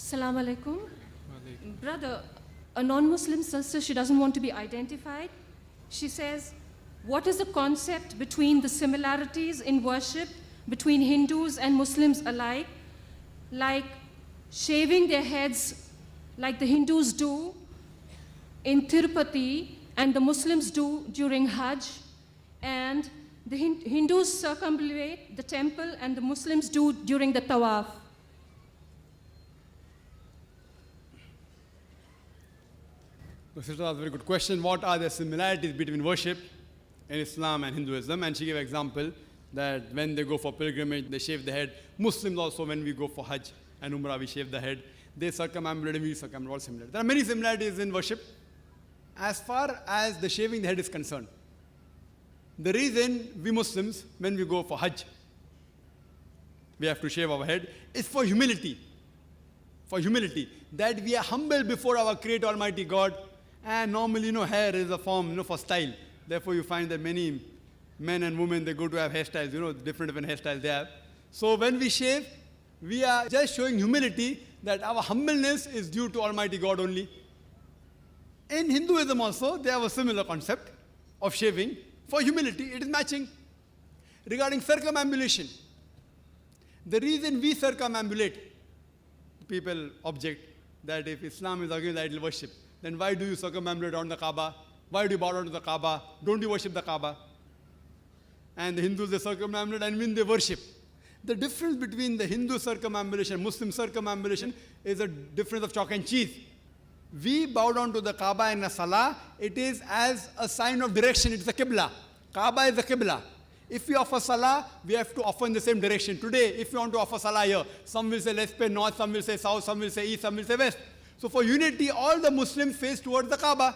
Assalamu alaikum. Brother, a non-Muslim sister, she doesn't want to be identified. She says, what is the concept between the similarities in worship between Hindus and Muslims alike, like shaving their heads like the Hindus do in Tirupati and the Muslims do during Hajj, and the Hindus circumambulate the temple and the Muslims do during the Tawaf? The sister asked a very good question. What are the similarities between worship in Islam and Hinduism? And she gave an example that when they go for pilgrimage, they shave the head. Muslims also, when we go for Hajj and Umrah, we shave the head. They circumambulate and we circumambulate, all similar. There are many similarities in worship as far as the shaving the head is concerned. The reason we Muslims, when we go for Hajj, we have to shave our head, is for humility. For humility. That we are humble before our Creator Almighty God. And normally, hair is a form, for style. Therefore, you find that many men and women, they go to have hairstyles, different hairstyles they have. So when we shave, we are just showing humility that our humbleness is due to Almighty God only. In Hinduism also, they have a similar concept of shaving. For humility, it is matching. Regarding circumambulation, the reason we circumambulate, people object that if Islam is against idol worship, then why do you circumambulate around the Kaaba? Why do you bow down to the Kaaba? Don't you worship the Kaaba? And the Hindus, they circumambulate and when they worship. The difference between the Hindu circumambulation and Muslim circumambulation is a difference of chalk and cheese. We bow down to the Kaaba in a salah, it is as a sign of direction, it's a Qibla. Kaaba is the Qibla. If we offer salah, we have to offer in the same direction. Today, if you want to offer salah here, some will say let's pay north, some will say south, some will say east, some will say west. So for unity, all the Muslims face towards the Kaaba.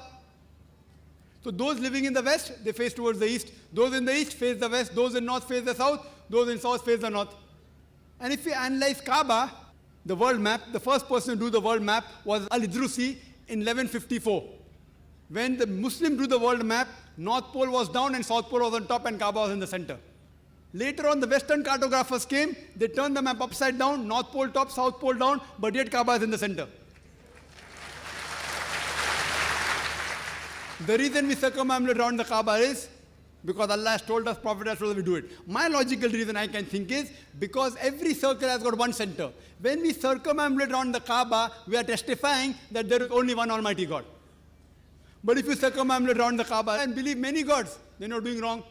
So those living in the west, they face towards the east. Those in the east face the west. Those in north face the south. Those in south face the north. And if we analyze Kaaba, the world map, the first person to do the world map was Al-Idrusi in 1154. When the Muslim drew the world map, North Pole was down and South Pole was on top and Kaaba was in the center. Later on, the Western cartographers came, they turned the map upside down, North Pole top, South Pole down, but yet Kaaba is in the center. The reason we circumambulate around the Kaaba is because Allah has told us, Prophet has told us we do it. My logical reason I can think is because every circle has got one center. When we circumambulate around the Kaaba, we are testifying that there is only one Almighty God. But if you circumambulate around the Kaaba and believe many gods, then you're doing wrong.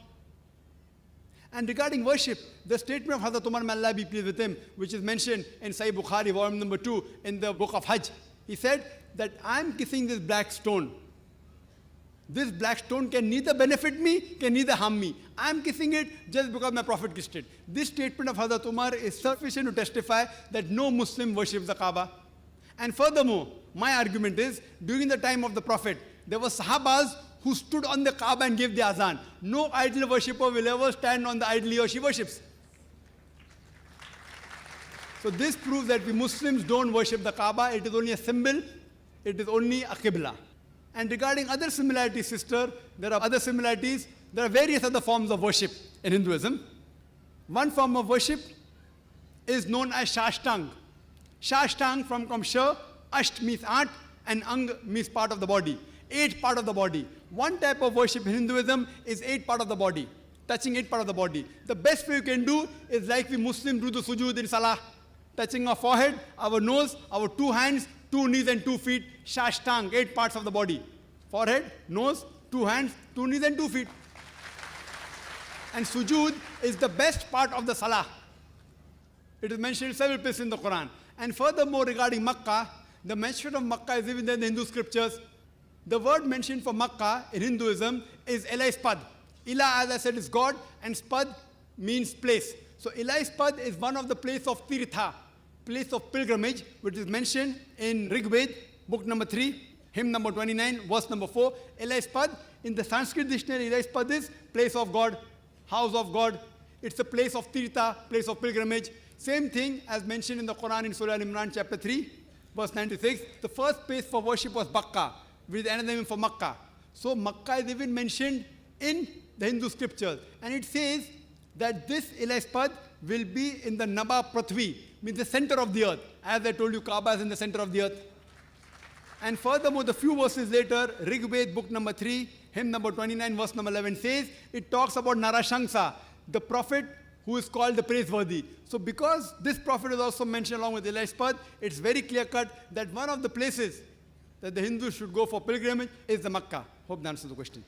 And regarding worship, the statement of Hazrat Umar, may Allah be pleased with him, which is mentioned in Sahih Bukhari, volume number 2, in the book of Hajj. He said that I'm kissing this black stone. This black stone can neither benefit me, can neither harm me. I'm kissing it just because my Prophet kissed it. This statement of Hazrat Umar is sufficient to testify that no Muslim worships the Kaaba. And furthermore, my argument is, during the time of the Prophet, there were Sahabas who stood on the Kaaba and gave the azan. No idol worshipper will ever stand on the idol he or she worships. So this proves that we Muslims don't worship the Kaaba. It is only a symbol. It is only a Qibla. And regarding other similarities, sister, there are other similarities. There are various other forms of worship in Hinduism. One form of worship is known as Shashtang. Shashtang from Sha, Asht means art, and Ang means part of the body. 8 part of the body. One type of worship in Hinduism is 8 part of the body, touching 8 part of the body. The best way you can do is like we Muslims do the sujood in Salah, touching our forehead, our nose, our 2 hands, 2 knees and 2 feet, Shashtang, 8 parts of the body. Forehead, nose, 2 hands, 2 knees and 2 feet. And sujood is the best part of the Salah. It is mentioned in several places in the Quran. And furthermore, regarding Makkah, the mention of Makkah is even there in the Hindu scriptures. The word mentioned for Makkah in Hinduism is Ilai Spad. Ila, as I said, is God, and Spad means place. So Ilai Spad is one of the place of Tirtha, place of pilgrimage, which is mentioned in Rig Veda, book number 3, hymn number 29, verse number 4. Ilai Spad, in the Sanskrit dictionary, Ilai Spad is place of God, house of God. It's a place of Tirtha, place of pilgrimage. Same thing as mentioned in the Quran in Surah Al-Imran chapter 3, verse 96. The first place for worship was Bakka, with another name for Makkah. So Makkah is even mentioned in the Hindu scriptures. And it says that this Ilai Spad will be in the Naba Prithvi, means the center of the earth. As I told you, Kaaba is in the center of the earth. And furthermore, the few verses later, Rig Ved, book number 3, hymn number 29, verse number 11 says, it talks about Narashanksa, the prophet who is called the praiseworthy. So because this prophet is also mentioned along with Eliashpad, it's very clear cut that one of the places that the Hindus should go for pilgrimage is the Makkah. Hope that answers the question.